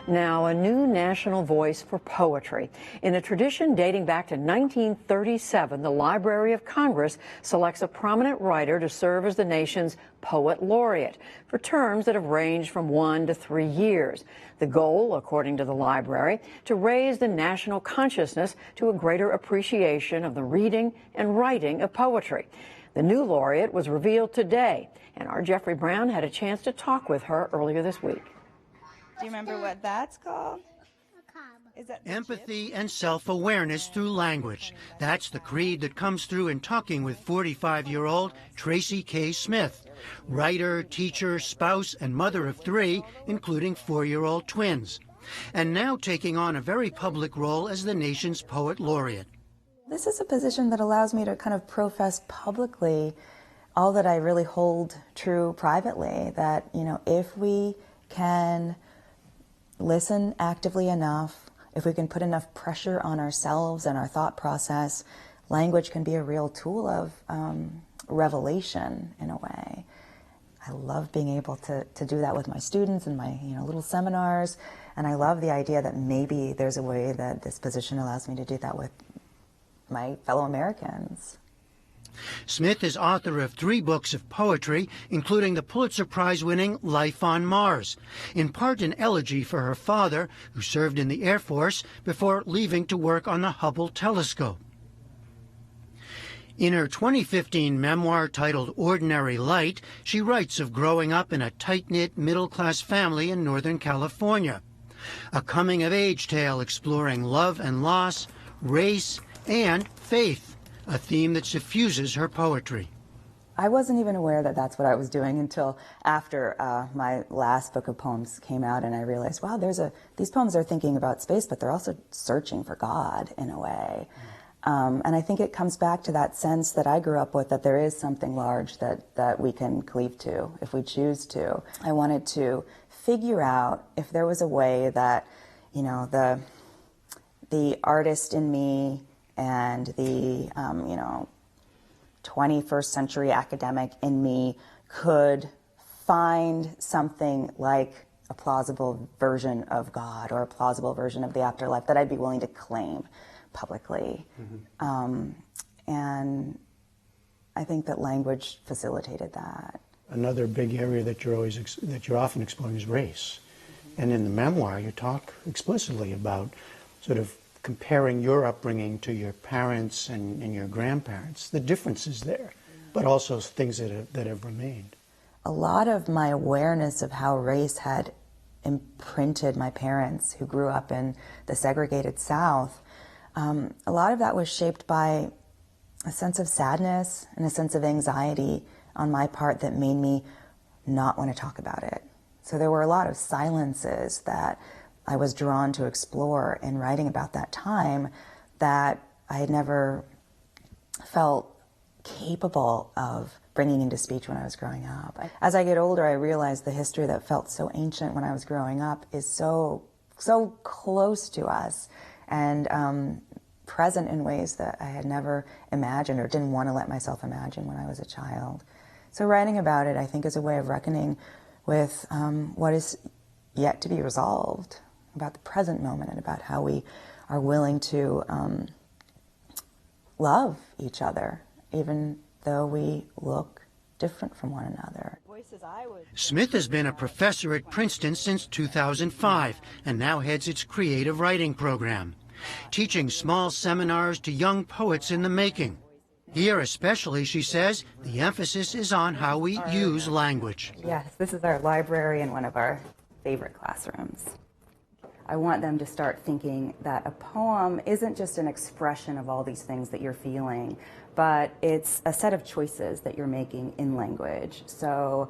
Now, a new national voice for poetry. In a tradition dating back to 1937, the Library of Congress selects a prominent writer to serve as the nation's poet laureate for terms that have ranged from 1 to 3 years. The goal, according to the library, to raise the national consciousness to a greater appreciation of the reading and writing of poetry. The new laureate was revealed today, and our Jeffrey Brown had a chance to talk with her earlier this week. Do you remember what that's called? Is that empathy and self-awareness through language. That's the creed that comes through in talking with 45-year-old Tracy K. Smith, writer, teacher, spouse, and mother of 3, including 4-year-old twins, and now taking on a very public role as the nation's poet laureate. This is a position that allows me to kind of profess publicly all that I really hold true privately, that, you know, if we can listen actively enough, if we can put enough pressure on ourselves and our thought process, language can be a real tool of revelation in a way. I love being able to do that with my students in my little seminars, and I love the idea that maybe there's a way that this position allows me to do that with my fellow Americans. Smith is author of 3 books of poetry, including the Pulitzer Prize-winning Life on Mars, in part an elegy for her father, who served in the Air Force before leaving to work on the Hubble telescope. In her 2015 memoir titled Ordinary Light, she writes of growing up in a tight-knit middle-class family in Northern California, a coming-of-age tale exploring love and loss, race, and faith, a theme that suffuses her poetry. I wasn't even aware that that's what I was doing until after my last book of poems came out, and I realized, wow, these poems are thinking about space, but they're also searching for God in a way. And I think it comes back to that sense that I grew up with, that there is something large that we can cleave to if we choose to. I wanted to figure out if there was a way that, you know, the artist in me and the 21st century academic in me could find something like a plausible version of God or a plausible version of the afterlife that I'd be willing to claim publicly. Mm-hmm. And I think that language facilitated that. Another big area that you're often exploring is race. Mm-hmm. And in the memoir, you talk explicitly about sort of comparing your upbringing to your parents and your grandparents, the differences there, but also things that have remained. A lot of my awareness of how race had imprinted my parents, who grew up in the segregated South, a lot of that was shaped by a sense of sadness and a sense of anxiety on my part that made me not want to talk about it. So there were a lot of silences that I was drawn to explore in writing about that time that I had never felt capable of bringing into speech when I was growing up. As I get older, I realize the history that felt so ancient when I was growing up is so close to us and present in ways that I had never imagined or didn't want to let myself imagine when I was a child. So writing about it, I think, is a way of reckoning with what is yet to be resolved, about the present moment and about how we are willing to love each other, even though we look different from one another. Smith has been a professor at Princeton since 2005 and now heads its creative writing program, teaching small seminars to young poets in the making. Here especially, she says, the emphasis is on how we use language. Yes, this is our library in one of our favorite classrooms. I want them to start thinking that a poem isn't just an expression of all these things that you're feeling, but it's a set of choices that you're making in language. So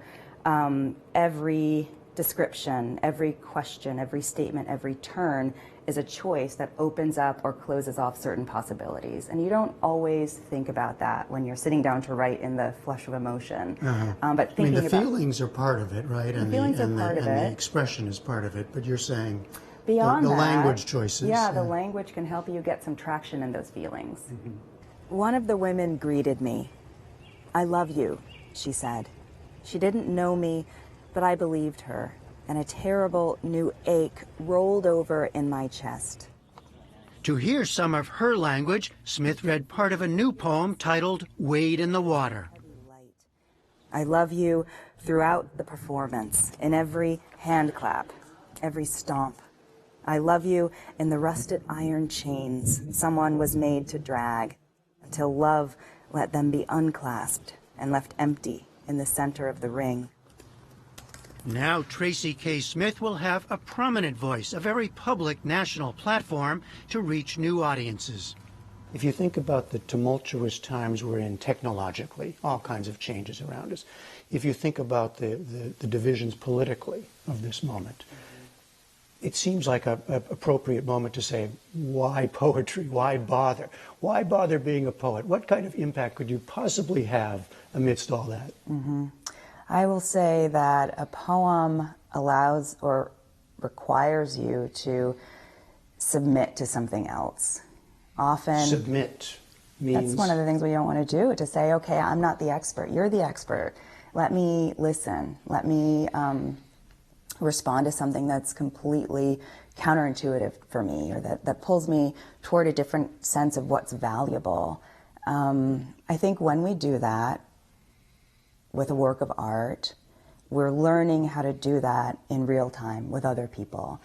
every description, every question, every statement, every turn is a choice that opens up or closes off certain possibilities. And you don't always think about that when you're sitting down to write in the flush of emotion. But thinking the feelings are part of it, right? The feelings are part of it. And the expression is part of it, but you're saying beyond the that, language choices. Yeah, the language can help you get some traction in those feelings. Mm-hmm. One of the women greeted me. "I love you," she said. She didn't know me, but I believed her. and a terrible new ache rolled over in my chest. To hear some of her language, Smith read part of a new poem titled Wade in the Water. I love you throughout the performance, in every hand clap, every stomp. I love you in the rusted iron chains someone was made to drag, until love let them be unclasped and left empty in the center of the ring. Now Tracy K. Smith will have a prominent voice, a very public national platform to reach new audiences. If you think about the tumultuous times we're in technologically, all kinds of changes around us, if you think about the divisions politically of this moment, it seems like an appropriate moment to say, why poetry? Why bother? Why bother being a poet? What kind of impact could you possibly have amidst all that? I will say that a poem allows or requires you to submit to something else. Often, Submit means... that's one of the things we don't want to do, to say, okay, I'm not the expert, you're the expert. Let me listen. Let me respond to something that's completely counterintuitive for me, or that pulls me toward a different sense of what's valuable. I think when we do that with a work of art, we're learning how to do that in real time with other people.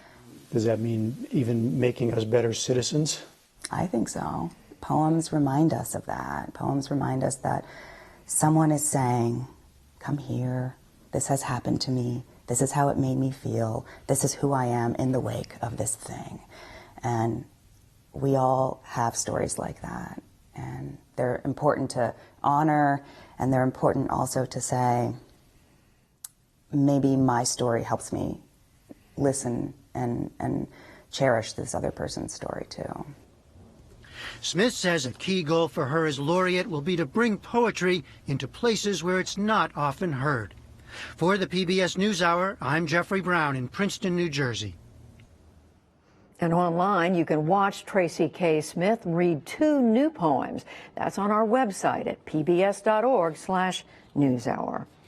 Does that mean even making us better citizens? I think so. Poems remind us of that. Poems remind us that someone is saying, come here, this has happened to me, this is how it made me feel, this is who I am in the wake of this thing. And we all have stories like that. And they're important to honor, and they're important also to say, maybe my story helps me listen and cherish this other person's story too. Smith says a key goal for her as laureate will be to bring poetry into places where it's not often heard. For the PBS NewsHour, I'm Jeffrey Brown in Princeton, New Jersey. And online, you can watch Tracy K. Smith read 2 new poems. That's on our website at pbs.org/newshour.